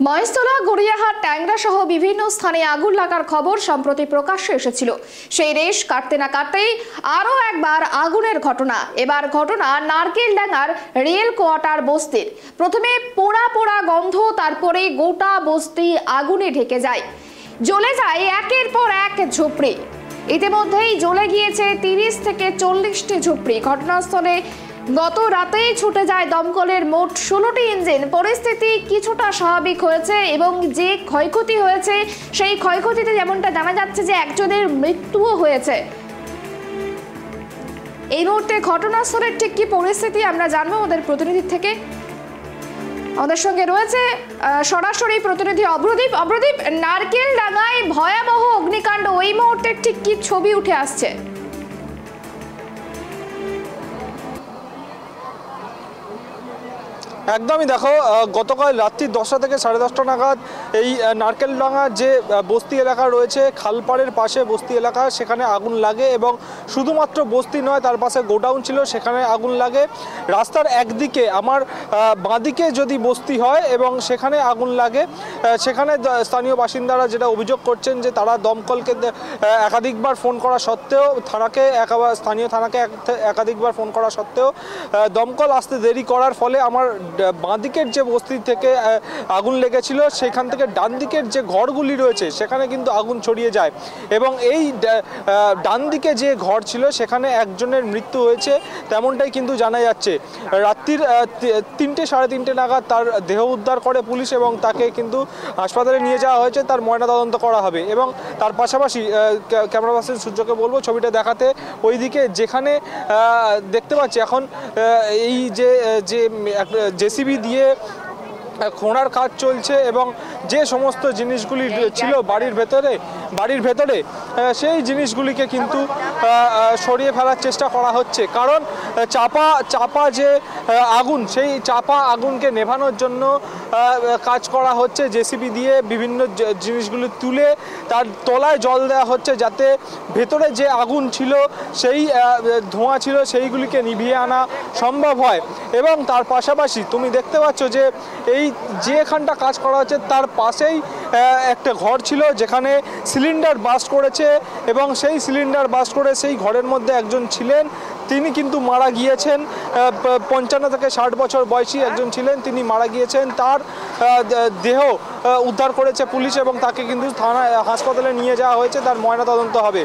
মহেশতলা, গড়িয়াহাট, ট্যাংরা সহ বিভিন্ন স্থানে আগুন লাগার খবর সম্প্রতি প্রকাশ্যে এসেছিল। সেই রেশ কাটতে না কাটতেই আরও একবার আগুনের ঘটনা। এবার ঘটনা নারকেলডাঙ্গার রেল কোয়ার্টার বস্তির। প্রথমে পোড়া পোড়া গন্ধ, তারপরে গোটা বস্তি আগুনে ঢেকে যায়। জ্বলে যায় একের পর এক ঝুপড়ি। ইতিমধ্যেই জ্বলে গিয়েছে 30 থেকে 40টি ঝুপড়ি। ঘটনাস্থলে গত রাতেই ছুটে যায় দমকলের মোট 16টি ইঞ্জিন। পরিস্থিতি কিছুটা স্বাভাবিক হয়েছে এবং যে ক্ষয়ক্ষতি হয়েছে সেই ক্ষয়ক্ষতিতে যেমনটা জানা যাচ্ছে যে একজনের মৃত্যুও হয়েছে। এই মুহূর্তে ঘটনাস্থলের ঠিক কি পরিস্থিতি আমরা জানবো আমাদের প্রতিনিধির থেকে। আমাদের সঙ্গে রয়েছে সরাসরি প্রতিনিধি অভ্রদীপ। অভ্রদীপ, নারকেলডাঙ্গায় ভয়াবহ অগ্নিকাণ্ড, ওই মুহূর্তে ঠিক কি ছবি উঠে আসছে? একদমই দেখো, গতকাল রাত্রি 10টা থেকে 10:30 নাগাদ এই নারকেলডাঙ্গার যে বস্তি এলাকা রয়েছে, খালপাড়ের পাশে বস্তি এলাকা, সেখানে আগুন লাগে এবং শুধুমাত্র বস্তি নয়, তার পাশে গোডাউন ছিল, সেখানে আগুন লাগে। রাস্তার একদিকে আমার বাঁদিকে যদি বস্তি হয় এবং সেখানে আগুন লাগে, সেখানে স্থানীয় বাসিন্দারা যেটা অভিযোগ করছেন যে তারা দমকলকে একাধিকবার ফোন করা সত্ত্বেও, স্থানীয় থানাকে একাধিকবার ফোন করা সত্ত্বেও দমকল আসতে দেরি করার ফলে আমার বাঁদিকের যে বস্তি থেকে আগুন লেগেছিল সেখান থেকে ডান দিকের যে ঘরগুলি রয়েছে সেখানে কিন্তু আগুন ছড়িয়ে যায় এবং এই ডান দিকে যে ঘর ছিল সেখানে একজনের মৃত্যু হয়েছে, তেমনটাই কিন্তু জানা যাচ্ছে। রাত্রির 3টে সাড়ে 3টে নাগাদ তার দেহ উদ্ধার করে পুলিশ এবং তাকে কিন্তু হাসপাতালে নিয়ে যাওয়া হয়েছে, তার ময়নাতদন্ত করা হবে। এবং তার পাশাপাশি ক্যামেরা পার্সন সূর্যকে বলবো ছবিটা দেখাতে, ওইদিকে যেখানে দেখতে পাচ্ছি এখন এই যে জেসিবি দিয়ে খোঁড়ার কাজ চলছে এবং যে সমস্ত জিনিসগুলি ছিল বাড়ির ভেতরে সেই জিনিসগুলিকে কিন্তু সরিয়ে ফেলার চেষ্টা করা হচ্ছে। কারণ চাপা যে আগুন, সেই চাপা আগুনকে নেভানোর জন্য কাজ করা হচ্ছে। জেসিবি দিয়ে বিভিন্ন জিনিসগুলি তুলে তার তলায় জল দেওয়া হচ্ছে, যাতে ভেতরে যে আগুন ছিল, সেই ধোঁয়া ছিল, সেইগুলিকে নিভিয়ে আনা সম্ভব হয়। এবং তার পাশাপাশি তুমি দেখতে পাচ্ছ যে এই যেখানটা কাজ করা হচ্ছে তার পাশেই একটা ঘর ছিল যেখানে সিলিন্ডার বাস্ট করেছে এবং সেই সিলিন্ডার বাস্ট করে সেই ঘরের মধ্যে একজন ছিলেন, তিনি কিন্তু মারা গিয়েছেন। 55 থেকে 60 বছর বয়সী একজন ছিলেন, তিনি মারা গিয়েছেন। তার দেহ উদ্ধার করেছে পুলিশ এবং তাকে কিন্তু হাসপাতালে নিয়ে যাওয়া হয়েছে, তার ময়নাতদন্ত হবে।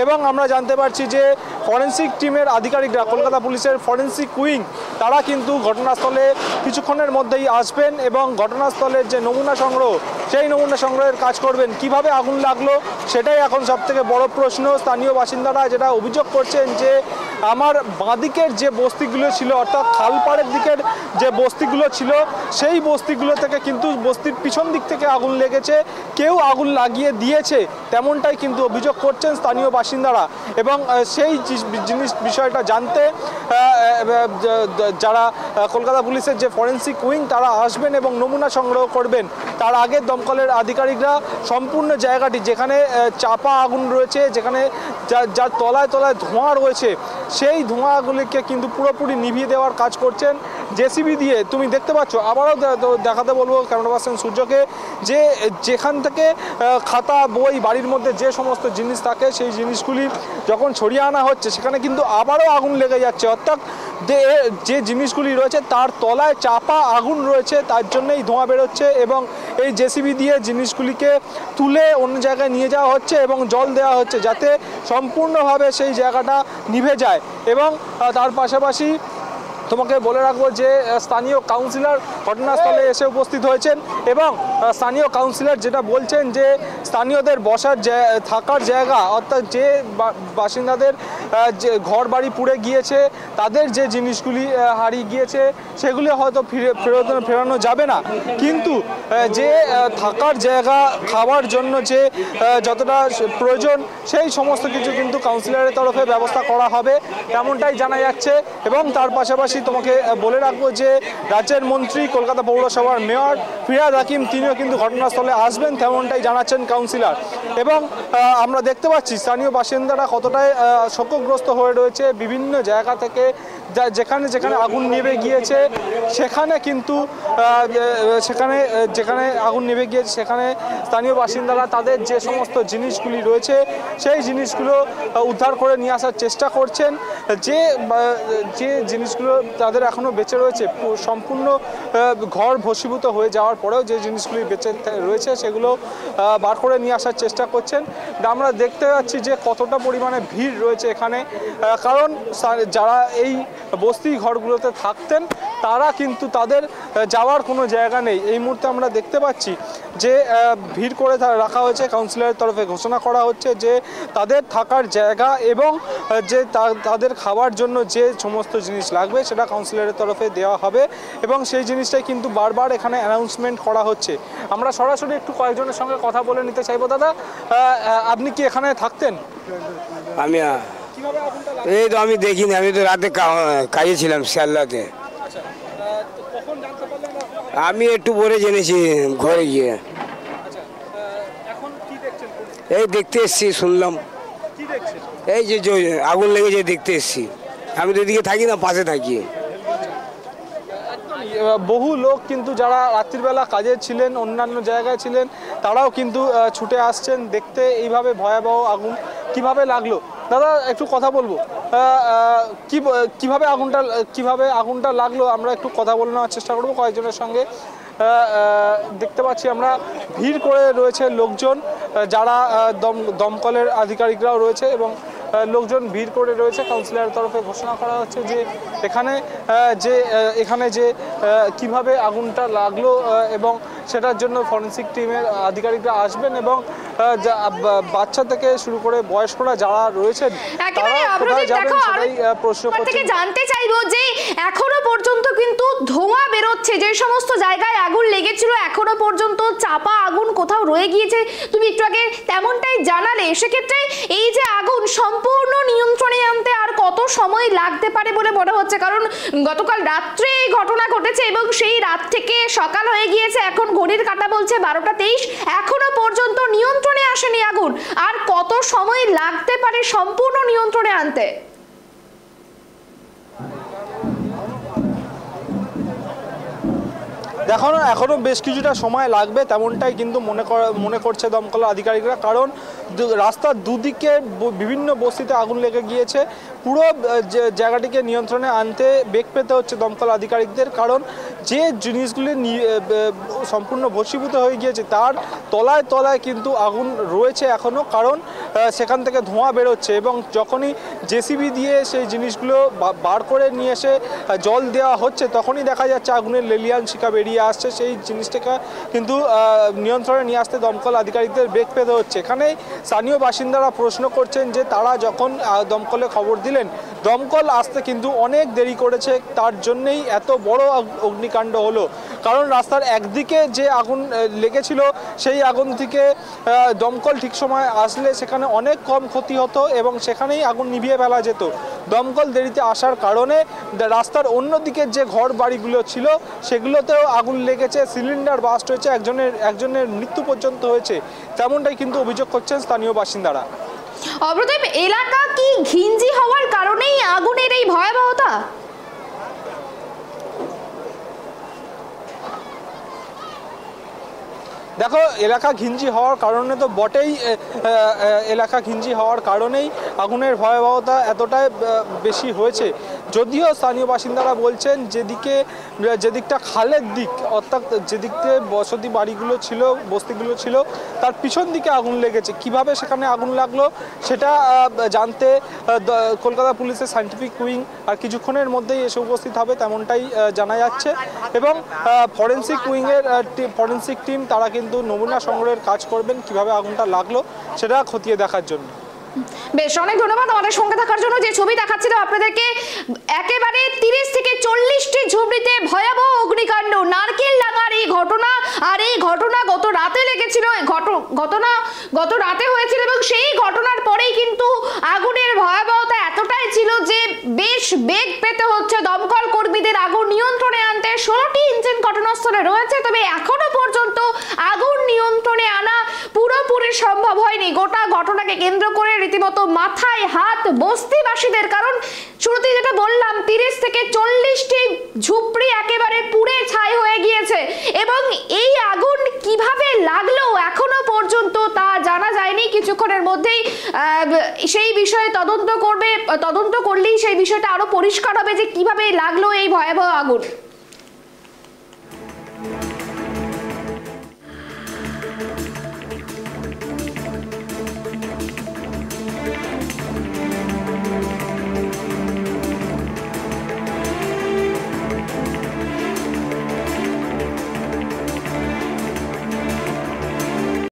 এবং আমরা জানতে পারছি যে ফরেন্সিক টিমের আধিকারিকরা, কলকাতা পুলিশের ফরেন্সিক উইং, তারা কিন্তু ঘটনাস্থলে কিছুক্ষণের মধ্যেই আসবেন এবং ঘটনাস্থলের যে নমুনা সংগ্রহ, সেই নমুনা সংগ্রহের কাজ করবেন। কিভাবে আগুন লাগলো সেটাই এখন সবথেকে বড় প্রশ্ন। স্থানীয় বাসিন্দারা যেটা অভিযোগ করছেন যে আমার বাঁদিকের যে বস্তিগুলো ছিল, অর্থাৎ খালপাড়ের দিকের যে বস্তিগুলো ছিল, সেই বস্তিগুলো থেকে কিন্তু বস্তির পিছন দিক থেকে আগুন লেগেছে, কেউ আগুন লাগিয়ে দিয়েছে, তেমনটাই কিন্তু অভিযোগ করছেন স্থানীয় বাসিন্দারা। এবং সেই বিষয়টা জানতে যারা কলকাতা পুলিশের যে ফরেন্সিক উইং, তারা আসবেন এবং নমুনা সংগ্রহ করবেন। তার আগে দমকলের আধিকারিকরা সম্পূর্ণ জায়গাটি, যেখানে চাপা আগুন রয়েছে, যেখানে যার তলায় তলায় ধোঁয়া রয়েছে, সেই ধোঁয়াগুলিকে কিন্তু পুরোপুরি নিভিয়ে দেওয়ার কাজ করছেন জেসিবি দিয়ে। তুমি দেখতে পাচ্ছ, আবারও দেখাতে বলবো ক্যামেরা পার্সন সূর্যকে, যে যেখান থেকে খাতা, বই, বাড়ির মধ্যে যে সমস্ত জিনিস থাকে, সেই জিনিসগুলি যখন ছড়িয়ে আনা হচ্ছে সেখানে কিন্তু আবারও আগুন লেগে যাচ্ছে। অর্থাৎ যে জিনিসগুলি রয়েছে তার তলায় চাপা আগুন রয়েছে, তার জন্যই ধোঁয়া বেরোচ্ছে এবং এই জেসিবি দিয়ে জিনিসগুলিকে তুলে অন্য জায়গায় নিয়ে যাওয়া হচ্ছে এবং জল দেওয়া হচ্ছে, যাতে সম্পূর্ণভাবে সেই জায়গাটা নিভে যায়। এবং তার পাশাপাশি তোমাকে বলে রাখবো যে স্থানীয় কাউন্সিলর ঘটনাস্থলে এসে উপস্থিত হয়েছেন এবং স্থানীয় কাউন্সিলর যেটা বলছেন যে স্থানীয়দের থাকার জায়গা, অর্থাৎ যে বাসিন্দাদের যে ঘর বাড়ি পুড়ে গিয়েছে, তাদের যে জিনিসগুলি হারিয়ে গিয়েছে সেগুলি হয়তো ফেরানো যাবে না, কিন্তু যে থাকার জায়গা, খাওয়ার জন্য যে যতটা প্রয়োজন, সেই সমস্ত কিছু কিন্তু কাউন্সিলরের তরফে ব্যবস্থা করা হবে, তেমনটাই জানা যাচ্ছে। এবং তার পাশাপাশি তোমাকে বলে রাখবো যে রাজ্যের মন্ত্রী, কলকাতা পৌরসভার মেয়র ফিরহাদ হাকিম, তিনিও কিন্তু ঘটনাস্থলে আসবেন, তেমনটাই জানাচ্ছেন কাউন্সিলর। এবং আমরা দেখতে পাচ্ছি স্থানীয় বাসিন্দারা কতটাই শোকগ্রস্ত হয়ে রয়েছে। বিভিন্ন জায়গা থেকে যেখানে যেখানে আগুন নেভে গিয়েছে সেখানে কিন্তু যেখানে আগুন নেভে গিয়েছে সেখানে স্থানীয় বাসিন্দারা তাদের যে সমস্ত জিনিসগুলি রয়েছে সেই জিনিসগুলো উদ্ধার করে নিয়ে আসার চেষ্টা করছেন। যে জিনিসগুলো তাদের এখনও বেঁচে রয়েছে, সম্পূর্ণ ঘর ভস্মীভূত হয়ে যাওয়ার পরেও যে জিনিসগুলি বেঁচে রয়েছে সেগুলো বার করে নিয়ে আসার চেষ্টা করছেন। আমরা দেখতে পাচ্ছি যে কতটা পরিমাণে ভিড় রয়েছে এখানে, কারণ যারা এই বস্তি ঘরগুলোতে থাকতেন তারা কিন্তু তাদের যাওয়ার কোনো জায়গা নেই। এই মুহূর্তে আমরা দেখতে পাচ্ছি যে ভিড় করে রাখা হয়েছে, কাউন্সিলরের তরফে ঘোষণা করা হচ্ছে যে তাদের থাকার জায়গা এবং যে তাদের খাওয়ার জন্য যে সমস্ত জিনিস লাগবে সেটা কাউন্সিলরের তরফে দেওয়া হবে এবং সেই জিনিসটাই কিন্তু বারবার এখানে অ্যানাউন্সমেন্ট করা হচ্ছে। আমরা সরাসরি একটু কয়েকজনের সঙ্গে কথা বলে নিতে চাইবো। দাদা, আপনি কি এখানে থাকতেন? আমি এই তো আমি দেখিনি, আমি তো রাতে কাজে ছিলাম শিয়ালদাতে। আমি একটু পরে জেনেছি ঘরে গিয়ে। এই দেখতে এসছি, শুনলাম এই যে আগুন লেগেছে দেখতে এসছি। আমি তো এদিকে থাকি না, পাশে থাকি। বহু লোক কিন্তু যারা রাত্রিবেলা কাজে ছিলেন, অন্যান্য জায়গায় ছিলেন, তারাও কিন্তু ছুটে আসছেন দেখতে এইভাবে ভয়াবহ আগুন কিভাবে লাগলো। দাদা, একটু কথা বলবো, কিভাবে আগুনটা লাগলো আমরা একটু কথা বলে নেওয়ার চেষ্টা করবো কয়েকজনের সঙ্গে। দেখতে পাচ্ছি আমরা ভিড় করে রয়েছে লোকজন, যারা দমকলের আধিকারিকরাও রয়েছে এবং লোকজন ভিড় করে রয়েছে। কাউন্সিলরের তরফে ঘোষণা করা হচ্ছে যে এখানে যে কিভাবে আগুনটা লাগলো এবং সেটার জন্য ফরেন্সিক টিমের আধিকারিকরা আসবেন এবং বাচ্চা থেকে শুরু করে বয়স্করা যারা রয়েছেন তারা কোথায় যাবেন সেটাই প্রশ্ন করছেন। জানতে চাইবো যে এখনো পর্যন্ত কিন্তু ধোঁয়া বেরোচ্ছে, যে সমস্ত জায়গায় আগুন লেগেছিল এখনো পর্যন্ত চাপা আগুন কোথাও রয়ে গিয়েছে, তুমি একটু আগে তেমনটাই জানালে। সেক্ষেত্রে এই যে আগুন সম্পূর্ণ নিয়ন্ত্রণে আনতে আর কত সময় লাগতে পারে বলে মনে হচ্ছে? কারণ গতকাল রাত্রে এই ঘটনা ঘটেছে এবং সেই রাত থেকে সকাল হয়ে গিয়েছে, এখন ঘড়ির কাঁটা বলছে 12টা 23, এখনো পর্যন্ত নিয়ন্ত্রণে আসেনি আগুন। আর কত সময় লাগতে পারে সম্পূর্ণ নিয়ন্ত্রণে আনতে? এখনো বেশ কিছুটা সময় লাগবে, তেমনটাই কিন্তু মনে করছে দমকল আধিকারিকরা। কারণ রাস্তার দুদিকে বিভিন্ন বস্তিতে আগুন লেগে গিয়েছে। পুরো জায়গাটিকে নিয়ন্ত্রণে আনতে বেগ পেতে হচ্ছে দমকল আধিকারিকদের, কারণ যে জিনিসগুলি সম্পূর্ণ ভস্মীভূত হয়ে গিয়েছে তার তলায় তলায় কিন্তু আগুন রয়েছে এখনও, কারণ সেখান থেকে ধোঁয়া বেরোচ্ছে এবং যখনই জেসিবি দিয়ে সেই জিনিসগুলো বার করে নিয়ে এসে জল দেওয়া হচ্ছে তখনই দেখা যাচ্ছে আগুনের লেলিয়ান শিখা বেরিয়ে আসছে। সেই জিনিসটাকে কিন্তু নিয়ন্ত্রণে নিয়ে আসতে দমকল আধিকারিকদের বেগ পেতে হচ্ছে। এখানে স্থানীয় বাসিন্দারা প্রশ্ন করছেন যে তারা যখন দমকলে খবর দিলেন, দমকল আসতে কিন্তু অনেক দেরি করেছে, তার জন্যেই এত বড় অগ্নিকাণ্ড হলো। কারণ রাস্তার একদিকে যে আগুন লেগেছিল সেই আগুন থেকে দমকল ঠিক সময় আসলে সেখানে অনেক কম ক্ষতি হতো এবং সেখানেই আগুন নিভিয়ে ফেলা যেত। দমকল দেরিতে আসার কারণে রাস্তার অন্যদিকে যে ঘর বাড়িগুলো ছিল সেগুলোতেও আগুন লেগেছে, সিলিন্ডার বাস্ট হয়েছে, একজনের মৃত্যু পর্যন্ত হয়েছে, তেমনটাই কিন্তু অভিযোগ করছেন স্থানীয় বাসিন্দারা। অবরোধ এলাকা কি ঘিঞ্জি হওয়ার কারণেই আগুনের এই ভয়াবহতা? দেখো, এলাকা ঘিঞ্জি হওয়ার কারণে তো বটেই, এলাকা ঘিঞ্জি হওয়ার কারণেই আগুনের ভয়াবহতা এতটাই বেশি হয়েছে। যদিও স্থানীয় বাসিন্দারা বলছেন যেদিকটা খালের দিক, অর্থাৎ যেদিকে বসতি বাড়িগুলো ছিল, বস্তিগুলো ছিল, তার পিছন দিকে আগুন লেগেছে। কিভাবে সেখানে আগুন লাগলো সেটা জানতে কলকাতা পুলিশের সায়েন্টিফিক উইং আর কিছুক্ষণের মধ্যেই এসে উপস্থিত হবে, তেমনটাই জানা যাচ্ছে। এবং ফরেন্সিক টিম তারা কিন্তু নমুনা সংগ্রহের কাজ করবেন কিভাবে আগুনটা লাগলো সেটা খতিয়ে দেখার জন্য। বেশ, অনেক ধন্যবাদ আমাদের সঙ্গে থাকার জন্য। যে ছবি দেখাচ্ছিল আপনাদেরকে, একেবারে 30 থেকে 40টি ঝুপড়িতে ভয়াবহ অগ্নিকাণ্ড, নারকেল ডাঙার এই ঘটনা। আর এই ঘটনা গত রাতে লেগেছিল, গত রাতে হয়েছিল এবং সেই ঘটনার পরেই কিন্তু আগুনের ভয়াবহতা এতটাই ছিল যে বেশ বেগ পেতে হচ্ছে দমকল কর্মীদের আগুন নিয়ন্ত্রণে আনতে। 16টি ইঞ্জিন ঘটনাস্থলে রয়েছে, তবে এখনো পর্যন্ত আগুন নিয়ন্ত্রণে আনা পুরোপুরি সম্ভব হয়নি। গোটা ঘটনাকে কেন্দ্র করে রীতিমতো মাথায় হাত বস্তিবাসীদের, কারণ শুরুতেই যেটা বললাম 30 থেকে 40টি ঝুপড়ি একেবারে পুড়ে ছাই হয়ে গিয়েছে এবং এই আগুন কিভাবে লাগলো এখনো পর্যন্ত তা জানা যায়নি। কিছুক্ষণের মধ্যেই সেই বিষয়ে তদন্ত করলেই সেই বিষয়টা আরো পরিষ্কার হবে যে কিভাবে লাগলো এই ভয়াবহ আগুন।